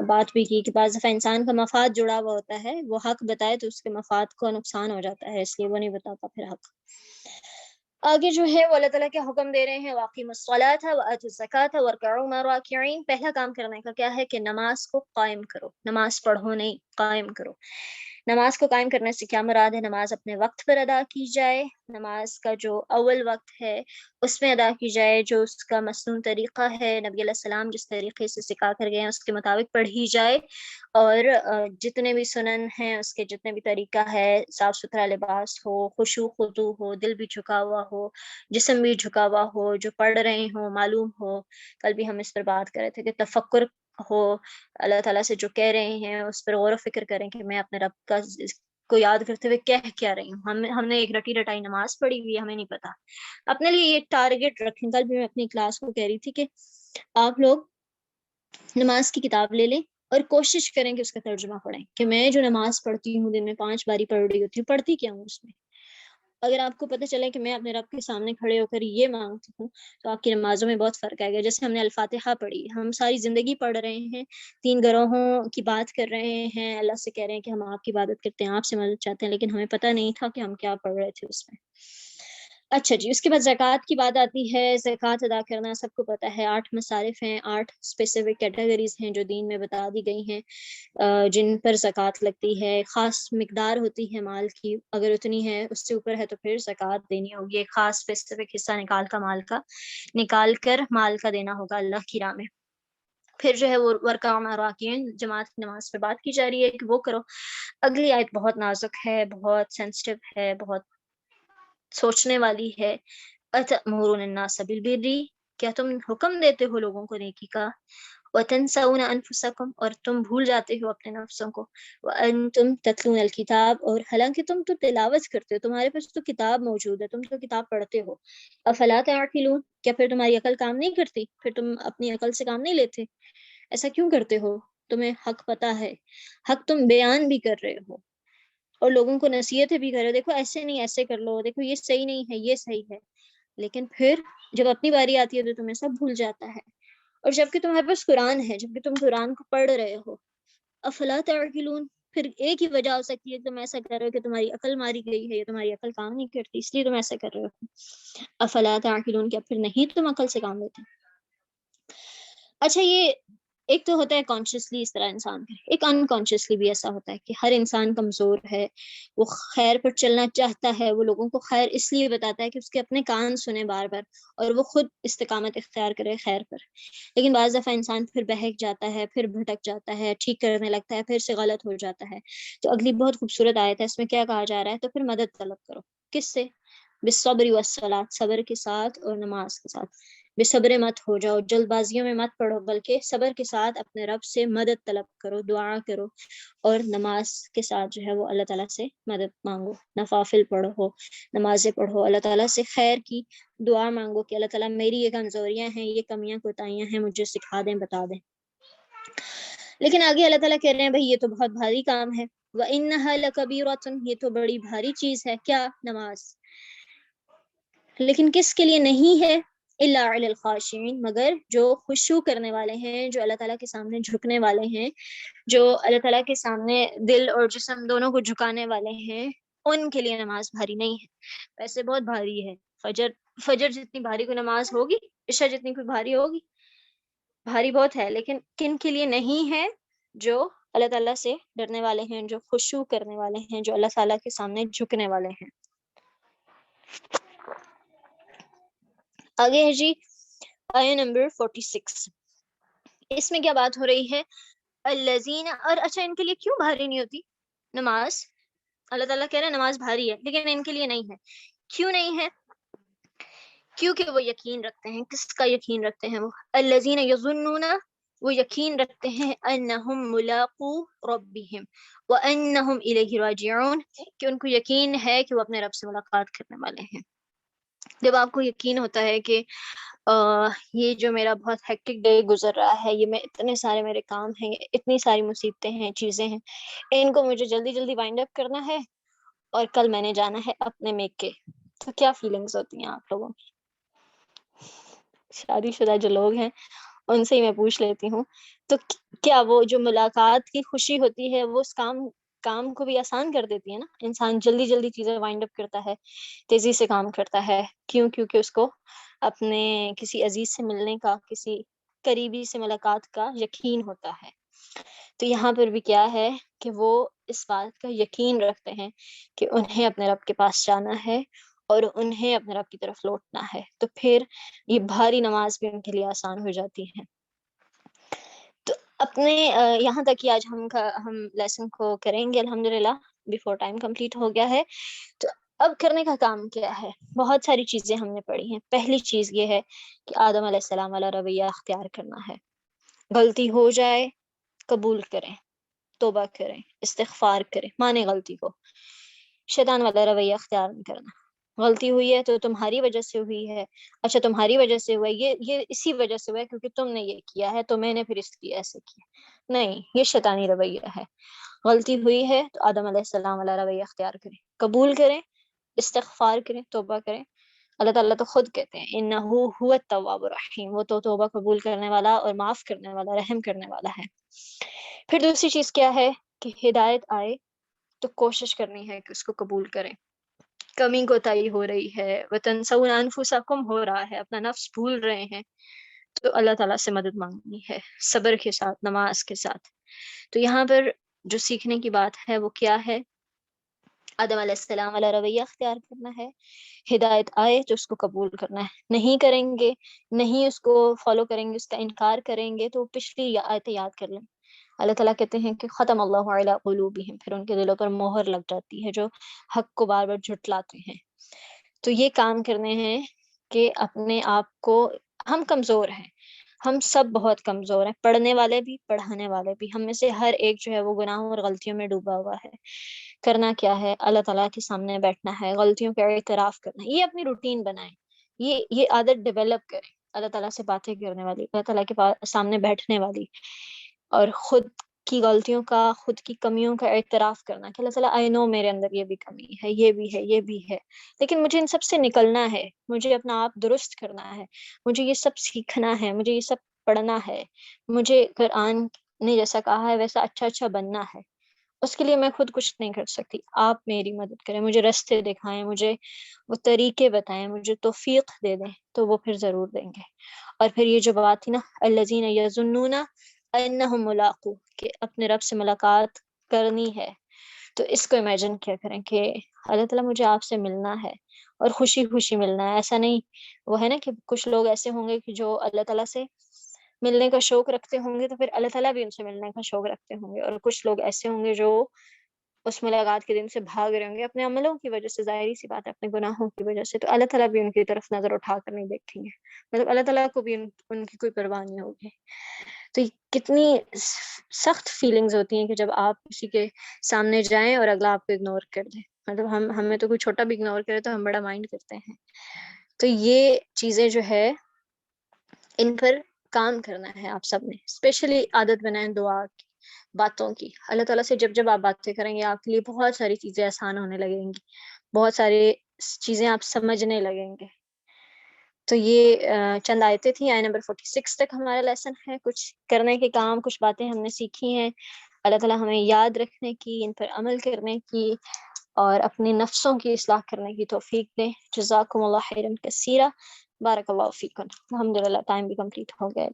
بات بھی کی کہ بعض دفعہ انسان کا مفاد جڑا ہوا ہوتا ہے، وہ حق بتائے تو اس کے مفاد کو نقصان ہو جاتا ہے، اس لیے وہ نہیں بتاتا پھر حق. آگے جو ہے وہ اللہ تعالیٰ کے حکم دے رہے ہیں وَأَقِیمُوا الصَّلَاةَ وَآتُوا الزَّکَاةَ وَارْکَعُوا مَعَ الرَّاکِعِینَ. پہلا کام کرنے کا کیا ہے کہ نماز کو قائم کرو، نماز پڑھو نہیں، قائم کرو. نماز کو قائم کرنے سے کیا مراد ہے؟ نماز اپنے وقت پر ادا کی جائے، نماز کا جو اول وقت ہے اس میں ادا کی جائے، جو اس کا مسنون طریقہ ہے، نبی علیہ السلام جس طریقے سے سکھا کر گئے ہیں اس کے مطابق پڑھی جائے، اور جتنے بھی سنن ہیں اس کے جتنے بھی طریقہ ہے، صاف ستھرا لباس ہو، خشوع خضوع ہو، دل بھی جھکا ہوا ہو، جسم بھی جھکا ہوا ہو، جو پڑھ رہے ہوں معلوم ہو. کل بھی ہم اس پر بات کر رہے تھے کہ تفکر ہو، اللہ تعالیٰ سے جو کہہ رہے ہیں اس پر غور و فکر کریں کہ میں اپنے رب کا کو یاد کرتے ہوئے کہہ کیا رہی ہوں. ہم نے ایک رٹی رٹائی نماز پڑھی ہوئی ہے، ہمیں نہیں پتا. اپنے لیے ایک ٹارگٹ رکھیں. کل بھی میں اپنی کلاس کو کہہ رہی تھی کہ آپ لوگ نماز کی کتاب لے لیں اور کوشش کریں کہ اس کا ترجمہ پڑھیں کہ میں جو نماز پڑھتی ہوں دن میں 5 باری پڑھ رہی ہوتی ہوں، پڑھتی کیا ہوں اس میں. اگر آپ کو پتہ چلے کہ میں اپنے رب کے سامنے کھڑے ہو کر یہ مانگتی ہوں تو آپ کی نمازوں میں بہت فرق آئے گا. جیسے ہم نے الفاتحہ پڑھی، ہم ساری زندگی پڑھ رہے ہیں، 3 گروہوں کی بات کر رہے ہیں، اللہ سے کہہ رہے ہیں کہ ہم آپ کی عبادت کرتے ہیں، آپ سے مدد چاہتے ہیں، لیکن ہمیں پتہ نہیں تھا کہ ہم کیا پڑھ رہے تھے اس میں. اچھا جی، اس کے بعد زکوٰۃ کی بات آتی ہے. زکوٰۃ ادا کرنا سب کو پتہ ہے، 8 مصارف ہیں، 8 اسپیسیفک کیٹیگریز ہیں جو دین میں بتا دی گئی ہیں جن پر زکوٰۃ لگتی ہے. خاص مقدار ہوتی ہے مال کی، اگر اتنی ہے اس سے اوپر ہے تو پھر زکوٰۃ دینی ہوگی. ایک خاص اسپیسیفک حصہ نکال کر مال کا دینا ہوگا اللہ کی راہ میں. پھر جو ہے وہ ورکع مع الراکعین، جماعت کی نماز پہ بات کی جا رہی ہے کہ وہ کرو۔ اگلی آیت بہت نازک ہے، بہت سینسٹیو ہے، بہت سوچنے والی ہے۔ اتأمرون الناس بالبر، کیا تم حکم دیتے ہو لوگوں کو نیکی کا، وتنسون انفسکم، اور تم بھول جاتے ہو اپنے نفسوں کو، وانتم تتلون الکتاب، اور حالانکہ تم تو تلاوت کرتے ہو، تمہارے پاس تو کتاب موجود ہے، تم تو کتاب پڑھتے ہو۔ افلا تعقلون، کیا پھر تمہاری عقل کام نہیں کرتی، پھر تم اپنی عقل سے کام نہیں لیتے؟ ایسا کیوں کرتے ہو؟ تمہیں حق پتہ ہے، حق تم بیان بھی کر رہے ہو اور لوگوں کو نصیحتیں بھی کر رہے ہو، دیکھو ایسے نہیں ایسے کر لو، دیکھو یہ صحیح نہیں ہے یہ صحیح ہے، لیکن پھر جب اپنی باری آتی ہے تو تمہیں سب بھول جاتا ہے۔ اور جبکہ تمہارے پاس قرآن ہے، جبکہ تم قرآن کو پڑھ رہے ہو، افلا تعقلون، پھر ایک ہی وجہ ہو سکتی ہے کہ تم ایسا کر رہے ہو کہ تمہاری عقل ماری گئی ہے یا تمہاری عقل کام نہیں کرتی، اس لیے تم ایسا کر رہے ہو۔ افلا تعقلون، کیا پھر نہیں تم عقل سے کام لیتے؟ اچھا، یہ ایک تو ہوتا ہے کانشیسلی اس طرح انسان کرے، ایک انکانشیسلی بھی ایسا ہوتا ہے کہ ہر انسان کمزور ہے، وہ خیر پر چلنا چاہتا ہے، وہ لوگوں کو خیر اس لیے بتاتا ہے کہ اس کے اپنے کان سنے بار بار اور وہ خود استقامت اختیار کرے خیر پر، لیکن بعض دفعہ انسان پھر بہک جاتا ہے، پھر بھٹک جاتا ہے، ٹھیک کرنے لگتا ہے، پھر سے غلط ہو جاتا ہے۔ تو اگلی بہت خوبصورت آیت ہے، اس میں کیا کہا جا رہا ہے؟ تو پھر مدد طلب کرو، کس سے؟ بالصبر والصلاۃ، صبر کے ساتھ اور نماز کے ساتھ۔ بے صبر مت ہو جاؤ، جلد بازیوں میں مت پڑھو، بلکہ صبر کے ساتھ اپنے رب سے مدد طلب کرو، دعا کرو، اور نماز کے ساتھ جو ہے وہ اللہ تعالیٰ سے مدد مانگو، نوافل پڑھو، نمازیں پڑھو، اللہ تعالیٰ سے خیر کی دعا مانگو کہ اللہ تعالیٰ میری یہ کمزوریاں ہیں، یہ کمیاں کوتاہیاں ہیں، مجھے سکھا دیں، بتا دیں۔ لیکن آگے اللہ تعالیٰ کہہ رہے ہیں بھائی یہ تو بہت بھاری کام ہے، وَإِنَّهَا لَكَبِيرَةٌ، یہ تو بڑی بھاری چیز ہے، کیا؟ نماز۔ لیکن کس کے لیے نہیں ہے؟ الا علی الخاشعین، مگر جو خشوع کرنے والے ہیں، جو اللہ تعالیٰ کے سامنے جھکنے والے ہیں، جو اللہ تعالیٰ کے سامنے دل اور جسم دونوں کو جھکانے والے ہیں، ان کے لیے نماز بھاری نہیں ہے۔ ویسے بہت بھاری ہے، فجر جتنی بھاری کوئی نماز ہوگی، عشاء جتنی کوئی بھاری ہوگی، بھاری بہت ہے، لیکن کن کے لیے نہیں ہے؟ جو اللہ تعالیٰ سے ڈرنے والے ہیں، جو خشوع کرنے والے ہیں، جو اللہ تعالیٰ کے سامنے جھکنے والے ہیں۔ آگے ہے جی آیہ نمبر 46، اس میں کیا بات ہو رہی ہے؟ الذین، اور اچھا ان کے لیے کیوں بھاری نہیں ہوتی نماز؟ اللہ تعالیٰ کہہ رہے ہیں نماز بھاری ہے، لیکن ان کے لیے نہیں ہے۔ کیوں نہیں ہے؟ کیونکہ وہ یقین رکھتے ہیں۔ کس کا یقین رکھتے ہیں وہ؟ الذین یظنون، وہ یقین رکھتے ہیں انہم ملاقو ربہم وانہم الیہ راجعون، کہ ان کو یقین ہے کہ وہ اپنے رب سے ملاقات کرنے والے ہیں۔ جب آپ کو یقین ہوتا ہے کہ یہ جو میرا بہت ہیکٹک ڈے گزر رہا ہے، یہ میں اتنے سارے میرے کام ہیں، اتنی ساری مصیبتیں ہیں، چیزیں ہیں، ان کو مجھے جلدی جلدی وائنڈ اپ کرنا ہے اور کل میں نے جانا ہے اپنے میکے، تو کیا فیلنگز ہوتی ہیں آپ لوگوں کی؟ شادی شدہ جو لوگ ہیں ان سے ہی میں پوچھ لیتی ہوں، تو کیا وہ جو ملاقات کی خوشی ہوتی ہے وہ اس کام کو بھی آسان کر دیتی ہے نا؟ انسان جلدی جلدی چیزیں وائنڈ اپ کرتا ہے، تیزی سے کام کرتا ہے، کیوں؟ کیونکہ اس کو اپنے کسی عزیز سے ملنے کا، کسی قریبی سے ملاقات کا یقین ہوتا ہے۔ تو یہاں پر بھی کیا ہے کہ وہ اس بات کا یقین رکھتے ہیں کہ انہیں اپنے رب کے پاس جانا ہے اور انہیں اپنے رب کی طرف لوٹنا ہے، تو پھر یہ بھاری نماز بھی ان کے لیے آسان ہو جاتی ہے۔ تو اپنے یہاں تک ہی آج ہم لیسن کو کریں گے الحمدللہ، بیفور ٹائم کمپلیٹ ہو گیا ہے۔ تو اب کرنے کا کام کیا ہے؟ بہت ساری چیزیں ہم نے پڑھی ہیں۔ پہلی چیز یہ ہے کہ آدم علیہ السلام والا رویہ اختیار کرنا ہے، غلطی ہو جائے قبول کریں، توبہ کریں، استغفار کریں، مانے غلطی کو، شیطان والا رویہ اختیار نہیں کرنا۔ غلطی ہوئی ہے تو تمہاری وجہ سے ہوئی ہے، اچھا تمہاری وجہ سے ہوا ہے، یہ اسی وجہ سے ہوا ہے کیونکہ تم نے یہ کیا ہے تو میں نے پھر اس لیے ایسے کیا، نہیں، یہ شیطانی رویہ ہے۔ غلطی ہوئی ہے تو آدم علیہ السلام والا رویہ اختیار کریں، قبول کریں، استغفار کریں، توبہ کریں۔ اللہ تعالیٰ تو خود کہتے ہیں انہ هو التواب الرحیم، وہ تو توبہ قبول کرنے والا اور معاف کرنے والا، رحم کرنے والا ہے۔ پھر دوسری چیز کیا ہے کہ ہدایت آئے تو کوشش کرنی ہے کہ اس کو قبول کریں۔ کمی کوتاہی ہو رہی ہے، وتنسون انفسکم ہو رہا ہے، اپنا نفس بھول رہے ہیں، تو اللہ تعالیٰ سے مدد مانگنی ہے، صبر کے ساتھ، نماز کے ساتھ۔ تو یہاں پر جو سیکھنے کی بات ہے وہ کیا ہے آدم علیہ السلام والا رویہ اختیار کرنا ہے، ہدایت آئے تو اس کو قبول کرنا ہے، نہیں کریں گے، نہیں اس کو فالو کریں گے، اس کا انکار کریں گے، تو پچھلی آیتیں یاد کر لیں۔ اللہ تعالیٰ کہتے ہیں کہ ختم اللہ علی قلوبہم، پھر ان کے دلوں پر مہر لگ جاتی ہے جو حق کو بار بار جھٹلاتے ہیں۔ تو یہ کام کرنے ہیں کہ اپنے آپ کو، ہم کمزور ہیں، ہم سب بہت کمزور ہیں، پڑھنے والے بھی پڑھانے والے بھی، ہم میں سے ہر ایک جو ہے وہ گناہوں اور غلطیوں میں ڈوبا ہوا ہے۔ کرنا کیا ہے؟ اللہ تعالیٰ کے سامنے بیٹھنا ہے، غلطیوں کا اعتراف کرنا ہے، یہ اپنی روٹین بنائیں، یہ عادت ڈیولپ کریں، اللہ تعالیٰ سے باتیں کرنے والی، اللہ تعالیٰ کے سامنے بیٹھنے والی، اور خود کی غلطیوں کا، خود کی کمیوں کا اعتراف کرنا کہ اللہ تعالیٰ آئی نو میرے اندر یہ بھی کمی ہے، یہ بھی ہے، یہ بھی ہے، لیکن مجھے ان سب سے نکلنا ہے، مجھے اپنا آپ درست کرنا ہے، مجھے یہ سب سیکھنا ہے، مجھے یہ سب پڑھنا ہے، مجھے قرآن نے جیسا کہا ہے ویسا اچھا بننا ہے۔ اس کے لیے میں خود کچھ نہیں کر سکتی، آپ میری مدد کریں، مجھے راستے دکھائیں، مجھے وہ طریقے بتائیں، مجھے توفیق دے دیں، تو وہ پھر ضرور دیں گے۔ اور پھر یہ جو بات تھی نا، الذین یظنون انہم ملاقو، کہ اپنے رب سے ملاقات کرنی ہے، تو اس کو امیجن کیا کریں کہ اللہ تعالیٰ مجھے آپ سے ملنا ہے، اور خوشی خوشی ملنا ہے، ایسا نہیں، وہ ہے نا کہ کچھ لوگ ایسے ہوں گے کہ جو اللہ تعالیٰ سے ملنے کا شوق رکھتے ہوں گے، تو پھر اللہ تعالیٰ بھی ان سے ملنے کا شوق رکھتے ہوں گے، اور کچھ لوگ ایسے ہوں گے جو اس ملاقات کے دن سے بھاگ رہے ہوں گے اپنے عملوں کی وجہ سے، ظاہری سی بات ہے اپنے گناہوں کی وجہ سے، تو اللہ تعالیٰ بھی ان کی طرف نظر اٹھا کر نہیں دیکھیں گے، مطلب اللہ تعالیٰ کو بھی ان کی کوئی پرواہ نہیں ہوگی۔ تو یہ کتنی سخت فیلنگز ہوتی ہیں کہ جب آپ کسی کے سامنے جائیں اور اگلا آپ کو اگنور کر دے، مطلب ہمیں تو کوئی چھوٹا بھی اگنور کرے تو ہم بڑا مائنڈ کرتے ہیں۔ تو یہ چیزیں جو ہے ان پر کام کرنا ہے آپ سب نے، اسپیشلی عادت بنائیں دعا کی، باتوں کی، اللہ تعالیٰ سے جب آپ باتیں کریں گے آپ کے لیے بہت ساری چیزیں آسان ہونے لگیں گی، بہت ساری چیزیں آپ سمجھنے لگیں گے۔ تو یہ چند آیتیں تھیں، آیت نمبر 46 تک ہمارا لیسن ہے، کچھ کرنے کے کام، کچھ باتیں ہم نے سیکھی ہیں، اللہ تعالیٰ ہمیں یاد رکھنے کی، ان پر عمل کرنے کی، اور اپنے نفسوں کی اصلاح کرنے کی توفیق دیں۔ جزاکم اللہ خیرا کثیرا، بارک اللہ فیکم۔ الحمدللہ ٹائم بھی کمپلیٹ ہو گیا۔